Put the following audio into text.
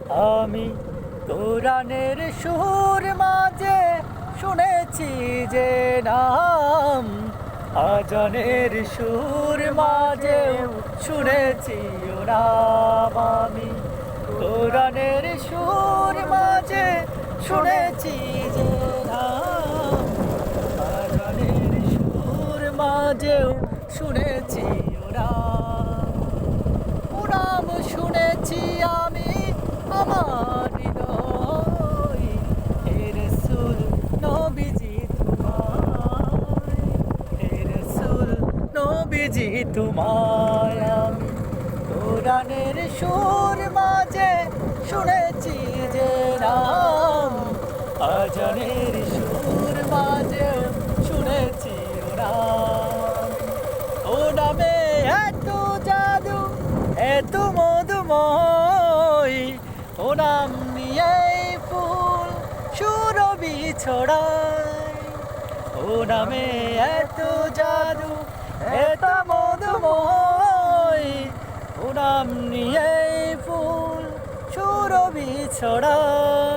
আমি কোরআনের সুর মাঝে শুনেছি যে নাম, আজানের সুর মাঝেও শুনেছি ও নাম। আমি কোরআনের সুর মাঝে শুনেছি যে নাম, আজানের সুর মাঝেও শুনেছি ও নাম। ও নাম শুনেছি আমি আমার হৃদয়, হে রাসূল নবীজি তোমায়, হে রাসূল নবীজি তোমায়। আমি কোরআনের সুর মাঝে শুনেছি যে নাম, আজানের সুর মাঝে শুনেছি ও নাম। ও নামে এত জাদু, এত মধুময়, ও নাম নিয়েই ফুল সুরভি ছড়ায়। ও নামে এত জাদু, এত মধুময়, ও নাম নিয়েই ফুল সুরভি ছড়ায়।